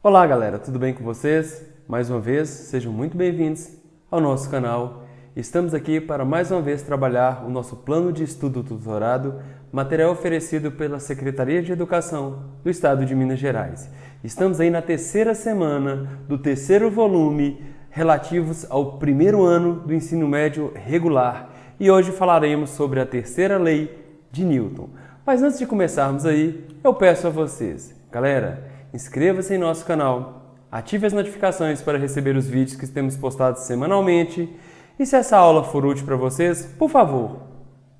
Olá galera, tudo bem com vocês? Mais uma vez, sejam muito bem-vindos ao nosso canal. Estamos aqui para mais uma vez trabalhar o nosso plano de estudo tutorado, material oferecido pela Secretaria de Educação do Estado de Minas Gerais. Estamos aí na terceira semana do terceiro volume relativos ao primeiro ano do ensino médio regular e hoje falaremos sobre a terceira lei de Newton. Mas antes de começarmos aí, eu peço a vocês, galera, inscreva-se em nosso canal, ative as notificações para receber os vídeos que temos postados semanalmente e se essa aula for útil para vocês, por favor,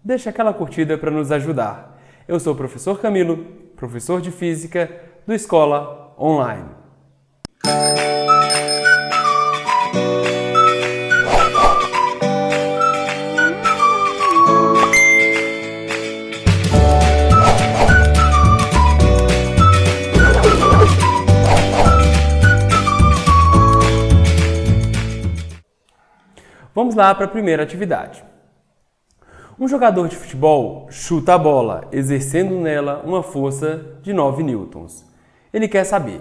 deixe aquela curtida para nos ajudar. Eu sou o professor Camilo, professor de Física do Escola Online. Vamos lá para a primeira atividade. Um jogador de futebol chuta a bola, exercendo nela uma força de 9 newtons. Ele quer saber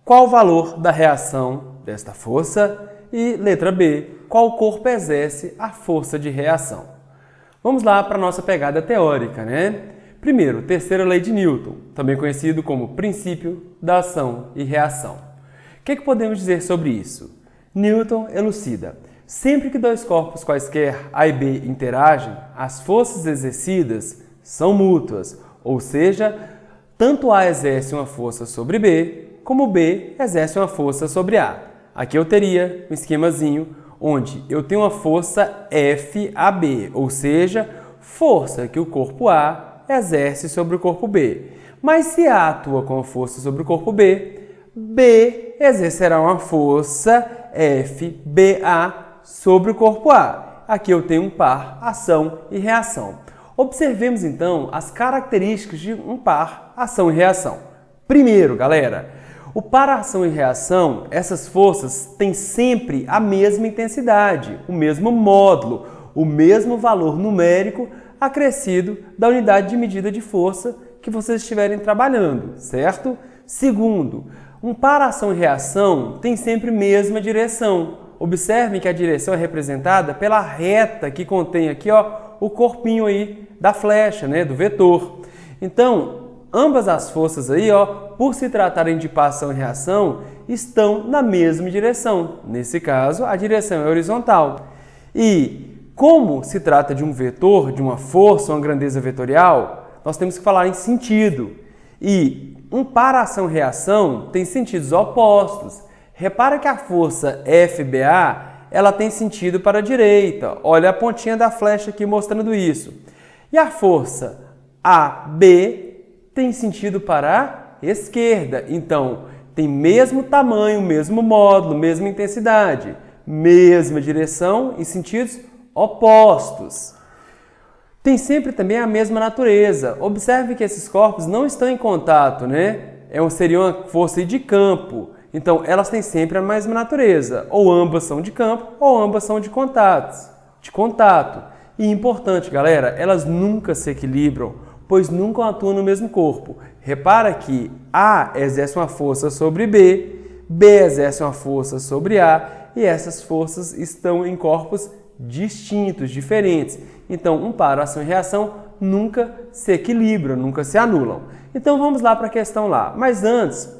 qual o valor da reação desta força e, letra B, qual corpo exerce a força de reação. Vamos lá para a nossa pegada teórica, né? Primeiro, terceira lei de Newton, também conhecido como princípio da ação e reação. O que podemos dizer sobre isso? Newton elucida: sempre que dois corpos quaisquer A e B interagem, as forças exercidas são mútuas, ou seja, tanto A exerce uma força sobre B, como B exerce uma força sobre A. Aqui eu teria um esquemazinho onde eu tenho uma força FAB, ou seja, força que o corpo A exerce sobre o corpo B. Mas se A atua com a força sobre o corpo B, B exercerá uma força FBA sobre o corpo A. Aqui eu tenho um par, ação e reação. Observemos então as características de um par, ação e reação. Primeiro, galera, o par, ação e reação, essas forças têm sempre a mesma intensidade, o mesmo módulo, o mesmo valor numérico acrescido da unidade de medida de força que vocês estiverem trabalhando, certo? Segundo, um par, ação e reação tem sempre a mesma direção. Observem que a direção é representada pela reta que contém aqui, ó, o corpinho aí da flecha, né, do vetor. Então, ambas as forças aí, ó, por se tratarem de par, ação e reação, estão na mesma direção. Nesse caso, a direção é horizontal. E como se trata de um vetor, de uma força, uma grandeza vetorial, nós temos que falar em sentido. E um par, ação e reação tem sentidos opostos. Repara que a força FBA, ela tem sentido para a direita. Olha a pontinha da flecha aqui mostrando isso. E a força AB tem sentido para a esquerda. Então, tem mesmo tamanho, mesmo módulo, mesma intensidade, mesma direção em sentidos opostos. Tem sempre também a mesma natureza. Observe que esses corpos não estão em contato, né? Seria uma força de campo. Então, elas têm sempre a mesma natureza, ou ambas são de campo, ou ambas são de contato. E importante, galera, elas nunca se equilibram, pois nunca atuam no mesmo corpo. Repara que A exerce uma força sobre B, B exerce uma força sobre A, e essas forças estão em corpos distintos, diferentes. Então, um par, ação e reação nunca se equilibram, nunca se anulam. Então, vamos lá para a questão lá. Mas antes,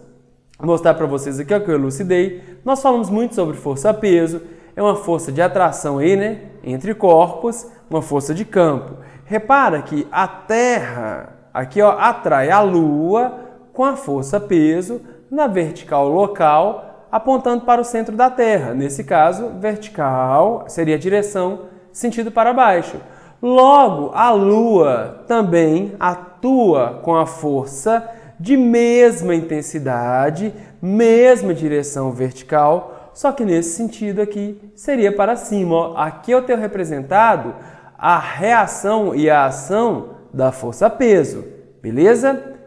vou mostrar para vocês aqui o que eu elucidei. Nós falamos muito sobre força-peso, é uma força de atração aí, né, entre corpos, uma força de campo. Repara que a Terra, aqui ó, atrai a Lua com a força-peso na vertical local, apontando para o centro da Terra. Nesse caso, vertical seria a direção, sentido para baixo. Logo, a Lua também atua com a força de mesma intensidade, mesma direção vertical, só que nesse sentido aqui seria para cima. Ó. Aqui eu tenho representado a reação e a ação da força-peso, beleza?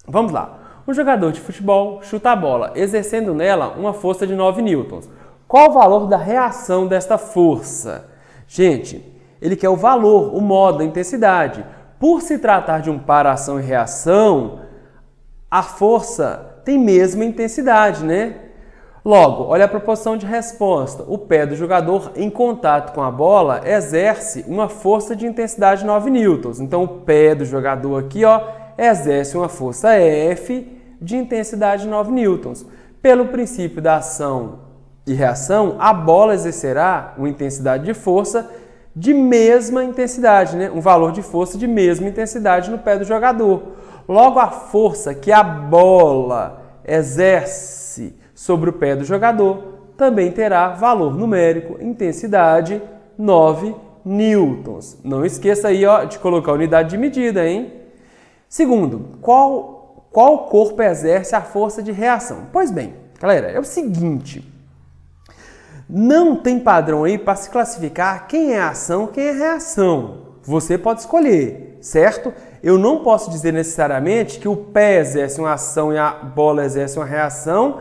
Vamos lá. Um jogador de futebol chuta a bola, exercendo nela uma força de 9 newtons. Qual o valor da reação desta força? Gente, ele quer o valor, o modo, a intensidade. Por se tratar de um par, ação e reação, a força têm mesma intensidade, né? Logo, olha a proporção de resposta. O pé do jogador em contato com a bola exerce uma força de intensidade 9 newtons. Então, o pé do jogador aqui, exerce uma força F de intensidade 9 newtons. Pelo princípio da ação e reação, a bola exercerá uma intensidade de força de mesma intensidade, né? Um valor de força de mesma intensidade no pé do jogador. Logo, a força que a bola exerce sobre o pé do jogador também terá valor numérico, intensidade 9 newtons. Não esqueça aí de colocar a unidade de medida, hein? Segundo, qual corpo exerce a força de reação? Pois bem, galera, é o seguinte, não tem padrão aí para se classificar quem é ação, quem é reação. Você pode escolher, certo? Eu não posso dizer necessariamente que o pé exerce uma ação e a bola exerce uma reação.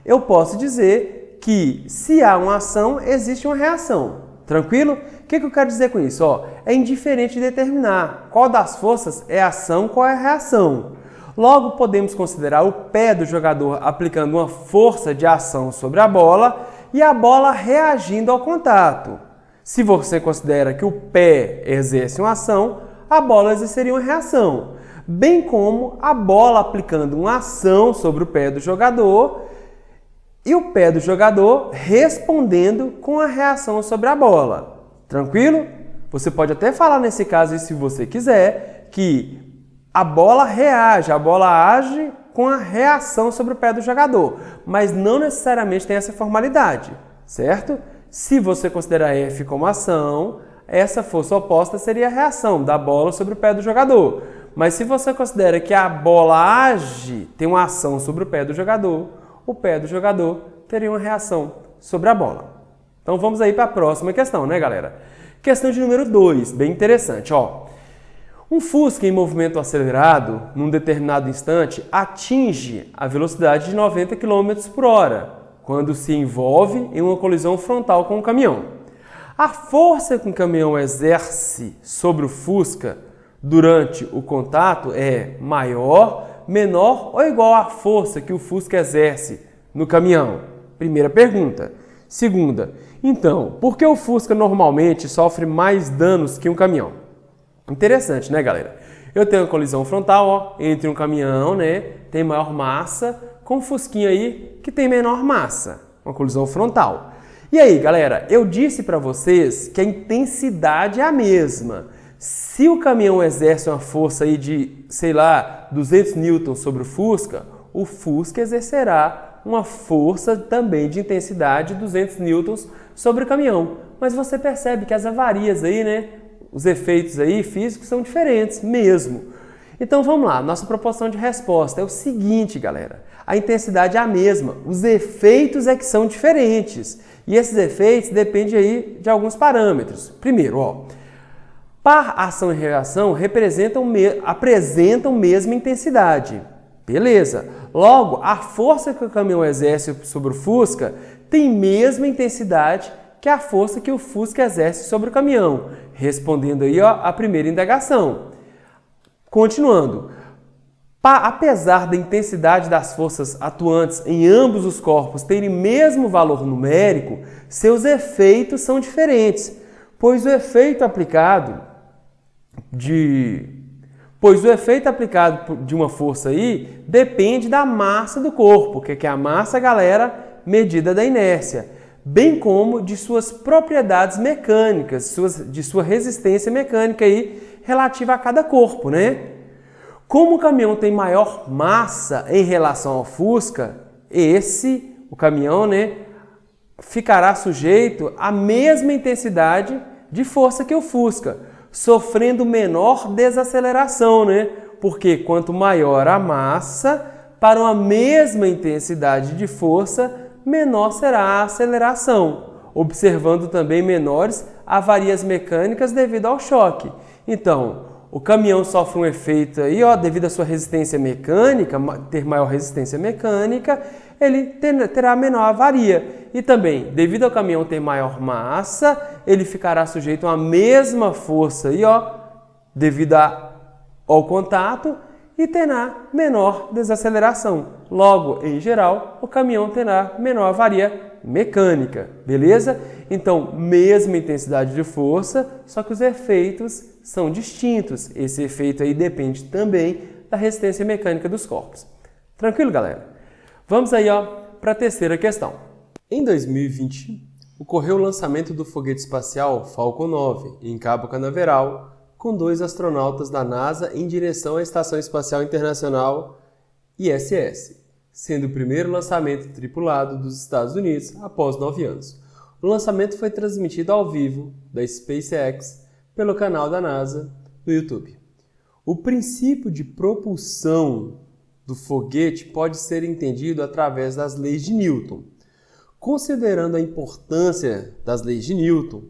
Eu posso dizer que se há uma ação, existe uma reação. Tranquilo? O que eu quero dizer com isso? É indiferente determinar qual das forças é ação, qual é a reação. Logo, podemos considerar o pé do jogador aplicando uma força de ação sobre a bola e a bola reagindo ao contato. Se você considera que o pé exerce uma ação, a bola exerceria uma reação. Bem como a bola aplicando uma ação sobre o pé do jogador e o pé do jogador respondendo com a reação sobre a bola. Tranquilo? Você pode até falar nesse caso, se você quiser, que a bola reage, a bola age com a reação sobre o pé do jogador, mas não necessariamente tem essa formalidade, certo? Se você considerar F como ação, essa força oposta seria a reação da bola sobre o pé do jogador. Mas se você considera que a bola age, tem uma ação sobre o pé do jogador, o pé do jogador teria uma reação sobre a bola. Então vamos aí para a próxima questão, né, galera? Questão de número 2, bem interessante, Um Fusca em movimento acelerado, num determinado instante, atinge a velocidade de 90 km por hora, quando se envolve em uma colisão frontal com o caminhão. A força que o caminhão exerce sobre o Fusca durante o contato é maior, menor ou igual à força que o Fusca exerce no caminhão? Primeira pergunta. Segunda, então, por que o Fusca normalmente sofre mais danos que um caminhão? Interessante, né, galera? Eu tenho uma colisão frontal, entre um caminhão, né, tem maior massa, com um Fusquinha aí que tem menor massa, uma colisão frontal. E aí, galera, eu disse para vocês que a intensidade é a mesma. Se o caminhão exerce uma força aí de, 200 newtons sobre o Fusca exercerá uma força também de intensidade de 200 newtons sobre o caminhão. Mas você percebe que as avarias aí, né, os efeitos aí físicos são diferentes mesmo. Então vamos lá, nossa proporção de resposta é o seguinte, galera. A intensidade é a mesma, os efeitos é que são diferentes. E esses efeitos dependem aí de alguns parâmetros. Primeiro, par, ação e reação apresentam mesma intensidade. Beleza. Logo, a força que o caminhão exerce sobre o Fusca tem mesma intensidade que a força que o Fusca exerce sobre o caminhão. Respondendo aí a primeira indagação. Continuando. Apesar da intensidade das forças atuantes em ambos os corpos terem mesmo valor numérico, seus efeitos são diferentes, pois o efeito aplicado de uma força aí depende da massa do corpo, que é a massa, galera, medida da inércia, bem como de suas propriedades mecânicas, de sua resistência mecânica aí relativa a cada corpo, né? Como o caminhão tem maior massa em relação ao Fusca, o caminhão, né, ficará sujeito à mesma intensidade de força que o Fusca, sofrendo menor desaceleração, né? Porque quanto maior a massa, para uma mesma intensidade de força, menor será a aceleração, observando também menores avarias mecânicas devido ao choque. Então, o caminhão sofre um efeito aí, devido à sua resistência mecânica, ter maior resistência mecânica, ele terá menor avaria. E também, devido ao caminhão ter maior massa, ele ficará sujeito a uma mesma força aí, devido ao contato, e terá menor desaceleração. Logo, em geral, o caminhão terá menor avaria mecânica, beleza? Então, mesma intensidade de força, só que os efeitos são distintos. Esse efeito aí depende também da resistência mecânica dos corpos. Tranquilo, galera? Vamos aí, para a terceira questão. Em 2020, ocorreu o lançamento do foguete espacial Falcon 9 em Cabo Canaveral, com 2 astronautas da NASA em direção à Estação Espacial Internacional ISS, sendo o primeiro lançamento tripulado dos Estados Unidos após 9 anos. O lançamento foi transmitido ao vivo da SpaceX pelo canal da NASA no YouTube. O princípio de propulsão do foguete pode ser entendido através das leis de Newton. Considerando a importância das leis de Newton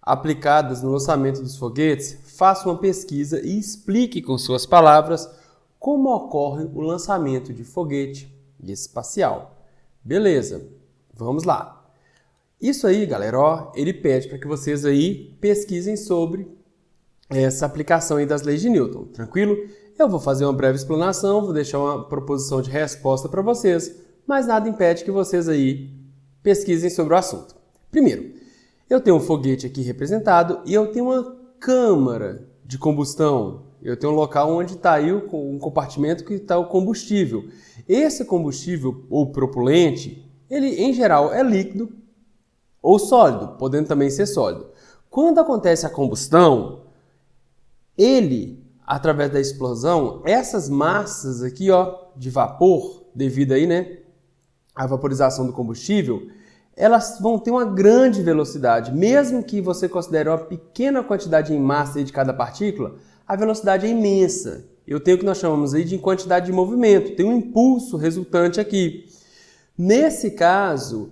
aplicadas no lançamento dos foguetes, faça uma pesquisa e explique com suas palavras como ocorre o lançamento de foguete espacial. Beleza, vamos lá. Isso aí, galera, ele pede para que vocês aí pesquisem sobre essa aplicação aí das leis de Newton, tranquilo? Eu vou fazer uma breve explanação, vou deixar uma proposição de resposta para vocês, mas nada impede que vocês aí pesquisem sobre o assunto. Primeiro, eu tenho um foguete aqui representado e eu tenho uma câmara de combustão. Eu tenho um local onde está aí um compartimento que está o combustível. Esse combustível ou propulente, ele em geral é líquido ou sólido, podendo também ser sólido. Quando acontece a combustão, ele, através da explosão, essas massas aqui, de vapor, devido aí, à vaporização do combustível, elas vão ter uma grande velocidade. Mesmo que você considere uma pequena quantidade em massa de cada partícula, a velocidade é imensa. Eu tenho o que nós chamamos aí de quantidade de movimento, tem um impulso resultante aqui. Nesse caso,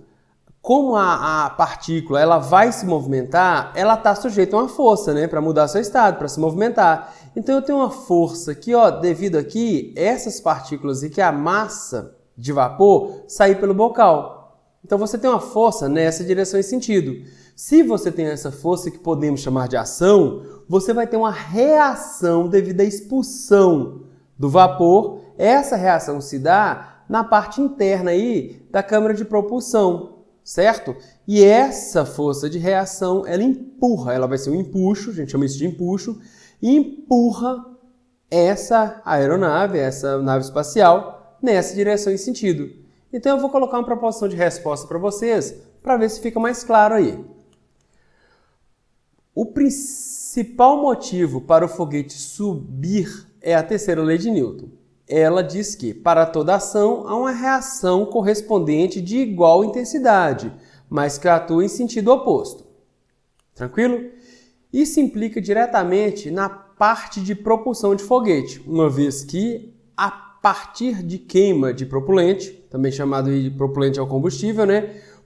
como a partícula ela vai se movimentar, ela está sujeita a uma força, para mudar seu estado, para se movimentar. Então eu tenho uma força aqui, devido aqui, essas partículas e que a massa de vapor sair pelo bocal. Então você tem uma força nessa direção e sentido. Se você tem essa força que podemos chamar de ação, você vai ter uma reação devido à expulsão do vapor. Essa reação se dá na parte interna aí da câmara de propulsão, certo? E essa força de reação, ela empurra, ela vai ser um empuxo, a gente chama isso de empuxo, e empurra essa aeronave, essa nave espacial, nessa direção e sentido. Então eu vou colocar uma proposição de resposta para vocês, para ver se fica mais claro aí. O principal motivo para o foguete subir é a terceira lei de Newton. Ela diz que, para toda ação, há uma reação correspondente de igual intensidade, mas que atua em sentido oposto. Tranquilo? Isso implica diretamente na parte de propulsão de foguete, uma vez que a partir de queima de propulente, também chamado de propulente ao combustível,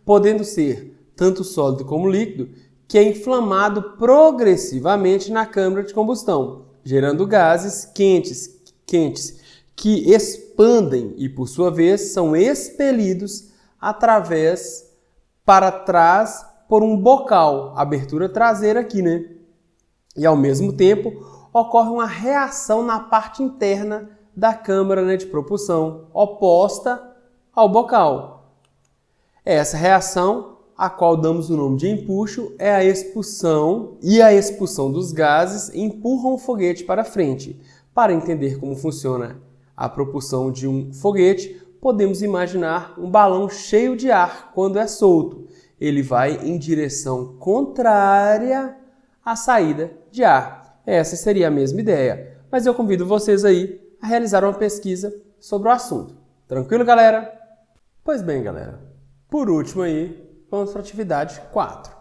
podendo ser tanto sólido como líquido, que é inflamado progressivamente na câmara de combustão, gerando gases quentes que expandem e, por sua vez, são expelidos para trás por um bocal, abertura traseira aqui, E, ao mesmo tempo, ocorre uma reação na parte interna da câmara de propulsão, oposta ao bocal. Essa reação, a qual damos o nome de empuxo, é a expulsão, e a expulsão dos gases empurram o foguete para frente. Para entender como funciona a propulsão de um foguete, podemos imaginar um balão cheio de ar quando é solto. Ele vai em direção contrária à saída de ar. Essa seria a mesma ideia, mas eu convido vocês aí a realizar uma pesquisa sobre o assunto. Tranquilo, galera? Pois bem, galera, por último aí, vamos para a atividade 4.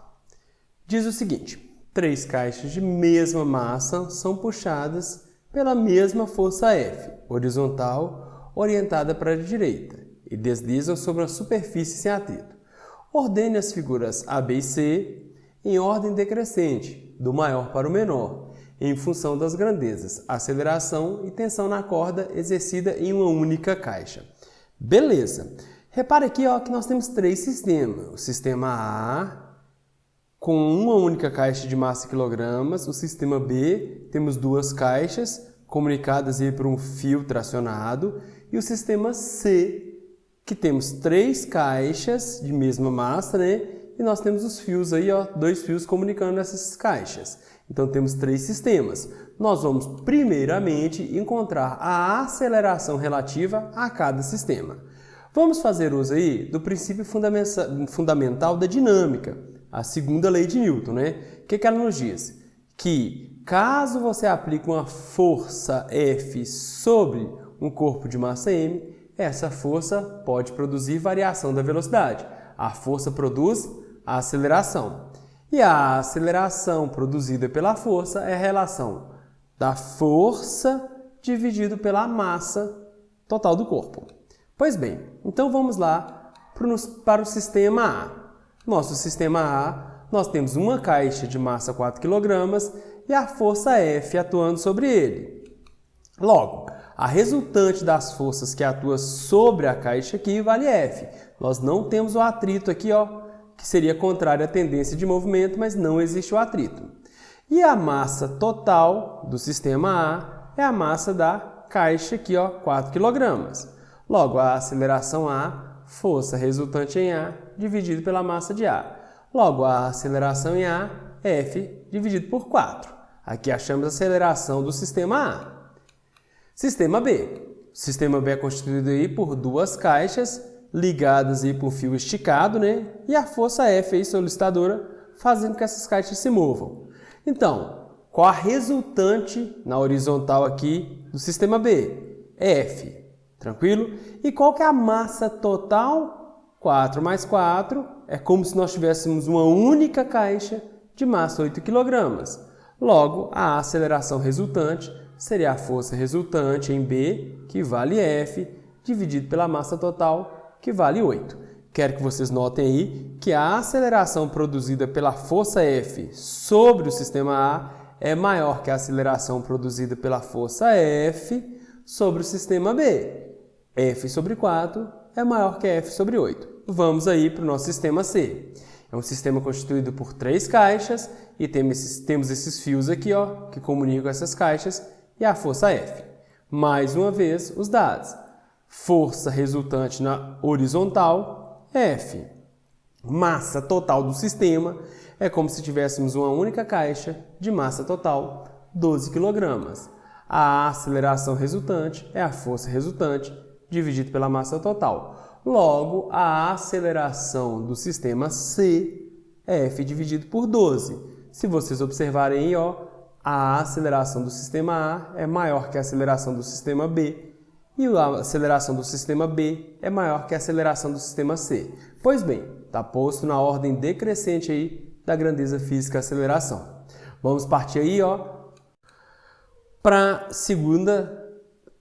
Diz o seguinte: 3 caixas de mesma massa são puxadas pela mesma força F, horizontal, orientada para a direita, e deslizam sobre uma superfície sem atrito. Ordene as figuras A, B e C em ordem decrescente, do maior para o menor, em função das grandezas, aceleração e tensão na corda exercida em uma única caixa. Beleza. Repare aqui que nós temos 3 sistemas. O sistema A, com uma única caixa de massa em quilogramas. O sistema B, temos 2 caixas comunicadas aí por um fio tracionado, e o sistema C, que temos 3 caixas de mesma massa, né? E nós temos os fios aí, ó, 2 fios comunicando essas caixas. Então temos 3 sistemas. Nós vamos primeiramente encontrar a aceleração relativa a cada sistema. Vamos fazer uso aí do princípio fundamental da dinâmica, a segunda lei de Newton, né? O que ela nos diz? Que caso você aplique uma força F sobre um corpo de massa M, essa força pode produzir variação da velocidade. A força produz a aceleração. E a aceleração produzida pela força é a relação da força dividido pela massa total do corpo. Pois bem, então vamos lá para o sistema A. Nosso sistema A, nós temos uma caixa de massa 4 kg e a força F atuando sobre ele. Logo, a resultante das forças que atua sobre a caixa aqui vale F. Nós não temos o atrito aqui, ó, que seria contrário à tendência de movimento, mas não existe o atrito. E a massa total do sistema A é a massa da caixa aqui, ó, 4 kg. Logo, a aceleração A, força resultante em A, dividido pela massa de A. Logo, a aceleração em A, F, dividido por 4. Aqui achamos a aceleração do sistema A. Sistema B. O sistema B é constituído aí por 2 caixas ligadas aí por fio esticado, né? E a força F aí solicitadora fazendo que essas caixas se movam. Então, qual a resultante na horizontal aqui do sistema B? F. Tranquilo? E qual que é a massa total? 4 mais 4 é como se nós tivéssemos uma única caixa de massa 8 kg. Logo, a aceleração resultante seria a força resultante em B, que vale F, dividido pela massa total, que vale 8. Quero que vocês notem aí que a aceleração produzida pela força F sobre o sistema A é maior que a aceleração produzida pela força F sobre o sistema B. F sobre 4 é maior que F sobre 8. Vamos aí para o nosso sistema C. É um sistema constituído por 3 caixas e temos esses fios aqui, ó, que comunicam essas caixas e a força F. Mais uma vez, os dados. Força resultante na horizontal, F. Massa total do sistema é como se tivéssemos uma única caixa de massa total, 12 kg. A aceleração resultante é a força resultante dividido pela massa total. Logo, a aceleração do sistema C é F dividido por 12. Se vocês observarem aí, ó, a aceleração do sistema A é maior que a aceleração do sistema B e a aceleração do sistema B é maior que a aceleração do sistema C. Pois bem, está posto na ordem decrescente aí da grandeza física aceleração. Vamos partir aí, ó, para a segunda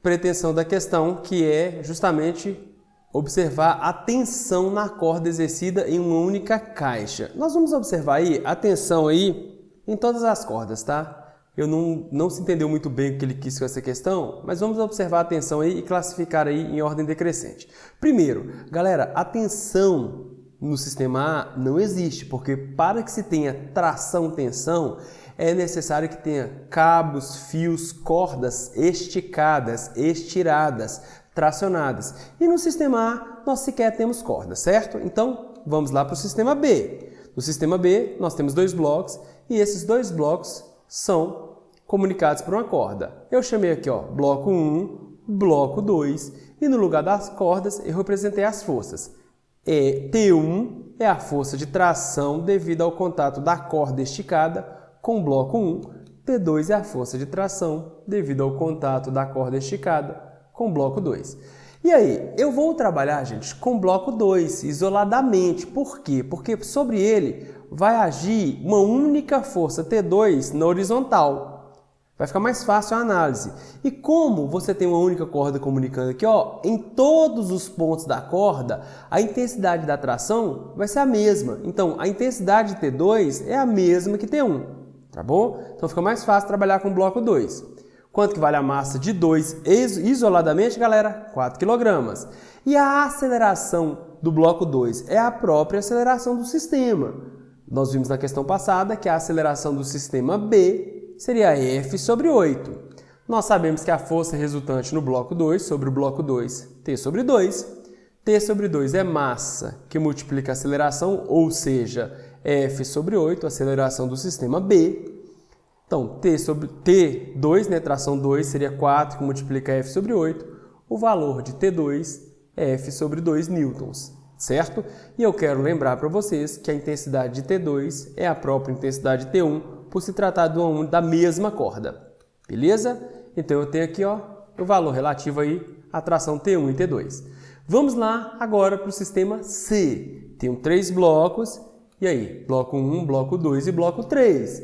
pretensão da questão, que é justamente observar a tensão na corda exercida em uma única caixa. Nós vamos observar aí a tensão aí em todas as cordas, tá? Eu não se entendeu muito bem o que ele quis com essa questão, mas vamos observar a tensão aí e classificar aí em ordem decrescente. Primeiro, galera, a tensão no sistema A não existe, porque para que se tenha tração-tensão, é necessário que tenha cabos, fios, cordas esticadas, estiradas, tracionadas. E no sistema A, nós sequer temos cordas, certo? Então, vamos lá para o sistema B. No sistema B, nós temos 2 blocos e esses 2 blocos são comunicados por uma corda. Eu chamei aqui, ó, bloco 1, bloco 2 e no lugar das cordas eu representei as forças. T1 é a força de tração devido ao contato da corda esticada com o bloco 1. T2 é a força de tração devido ao contato da corda esticada com o bloco 2. E aí, eu vou trabalhar, gente, com o bloco 2 isoladamente. Por quê? Porque sobre ele vai agir uma única força T2 na horizontal. Vai ficar mais fácil a análise. E como você tem uma única corda comunicando aqui, ó, em todos os pontos da corda, a intensidade da tração vai ser a mesma. Então, a intensidade de T2 é a mesma que T1, tá bom? Então, fica mais fácil trabalhar com o bloco 2. Quanto que vale a massa de 2 isoladamente, galera? 4 kg. E a aceleração do bloco 2 é a própria aceleração do sistema. Nós vimos na questão passada que a aceleração do sistema B seria F sobre 8. Nós sabemos que a força resultante no bloco 2 sobre o bloco 2, T sobre 2. T sobre 2 é massa que multiplica a aceleração, ou seja, F sobre 8, aceleração do sistema B. Então, T2, né, tração 2, seria 4 que multiplica F sobre 8. O valor de T2 é F sobre 2 newtons, certo? E eu quero lembrar para vocês que a intensidade de T2 é a própria intensidade de T1, por se tratar da mesma corda. Beleza? Então, eu tenho aqui ó, o valor relativo aí à tração T1 e T2. Vamos lá agora para o sistema C. Tenho 3 blocos. E aí? Bloco 1, bloco 2 e bloco 3.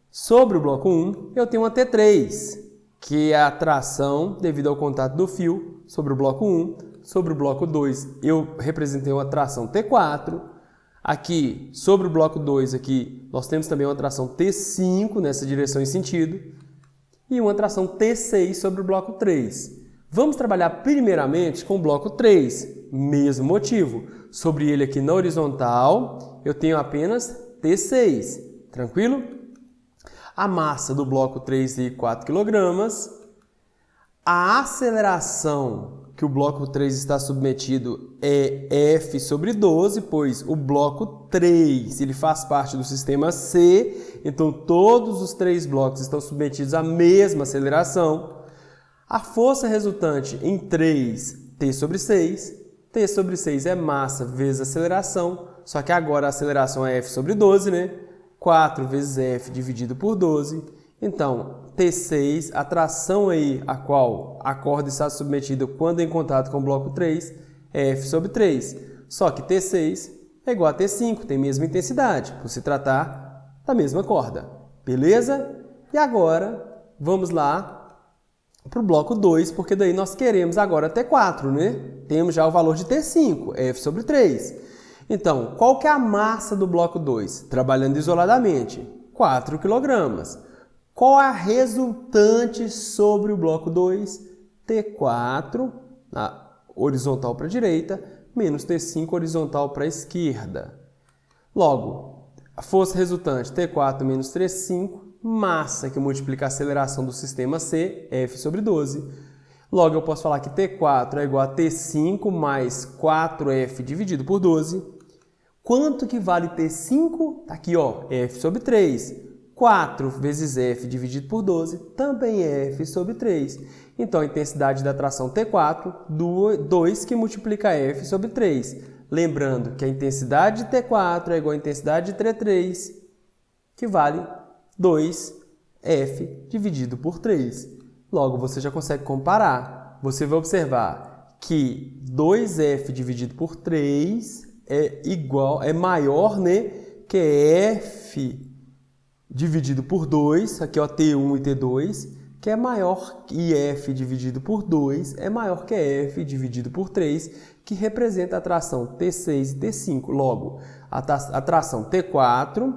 Sobre o bloco 1, eu tenho uma T3, que é a tração devido ao contato do fio sobre o bloco 1. Sobre o bloco 2, eu representei uma tração T4. Aqui, sobre o bloco 2, aqui, nós temos também uma tração T5 nessa direção e sentido. E uma tração T6 sobre o bloco 3. Vamos trabalhar primeiramente com o bloco 3. Mesmo motivo. Sobre ele aqui na horizontal, eu tenho apenas T6. Tranquilo? A massa do bloco 3 é 4 kg. A aceleração que o bloco 3 está submetido é F sobre 12, pois o bloco 3 ele faz parte do sistema C, então todos os 3 blocos estão submetidos à mesma aceleração. A força resultante em 3, T sobre 6. T sobre 6 é massa vezes aceleração, só que agora a aceleração é F sobre 12, né? 4 vezes F dividido por 12. Então, T6, a tração aí a qual a corda está submetida quando em contato com o bloco 3, é F sobre 3. Só que T6 é igual a T5, tem a mesma intensidade, por se tratar da mesma corda. Beleza? E agora, vamos lá para o bloco 2, porque daí nós queremos agora T4, né? Temos já o valor de T5, F sobre 3. Então, qual que é a massa do bloco 2? Trabalhando isoladamente, 4 kg. Qual é a resultante sobre o bloco 2? T4, horizontal para a direita, menos T5, horizontal para a esquerda. Logo, a força resultante, T4 menos T5, massa que multiplica a aceleração do sistema C, F sobre 12. Logo, eu posso falar que T4 é igual a T5 mais 4F dividido por 12. Quanto que vale T5? Tá aqui, ó, F sobre 3. 4 vezes F dividido por 12 também é F sobre 3. Então, a intensidade da tração T4, 2 que multiplica F sobre 3. Lembrando que a intensidade de T4 é igual à intensidade de T3, que vale 2F dividido por 3. Logo, você já consegue comparar. Você vai observar que 2F dividido por 3 é maior, né, que F dividido por 2, aqui ó, T1 e T2, que é maior, e F dividido por 2 é maior que F dividido por 3, que representa a tração T6 e T5. Logo, a tração T4,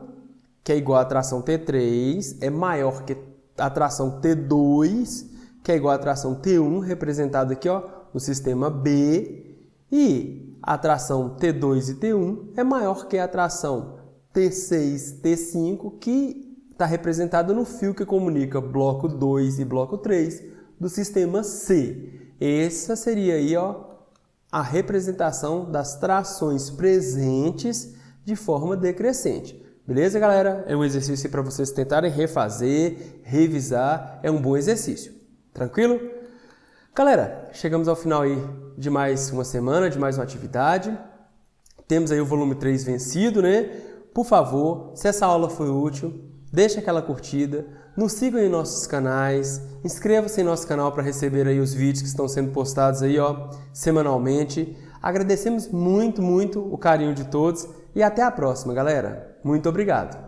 que é igual à tração T3, é maior que a tração T2, que é igual à tração T1, representado aqui ó, no sistema B, e a tração T2 e T1 é maior que a tração T6, T5, que está representada no fio que comunica bloco 2 e bloco 3 do sistema C. Essa seria aí, ó, a representação das trações presentes de forma decrescente. Beleza, galera? É um exercício para vocês tentarem refazer, revisar. É um bom exercício. Tranquilo? Galera, chegamos ao final aí de mais uma semana, de mais uma atividade. Temos aí o volume 3 vencido, né? Por favor, se essa aula foi útil, deixe aquela curtida, nos sigam em nossos canais, inscreva-se em nosso canal para receber aí os vídeos que estão sendo postados aí, ó, semanalmente. Agradecemos muito, muito o carinho de todos e até a próxima, galera. Muito obrigado!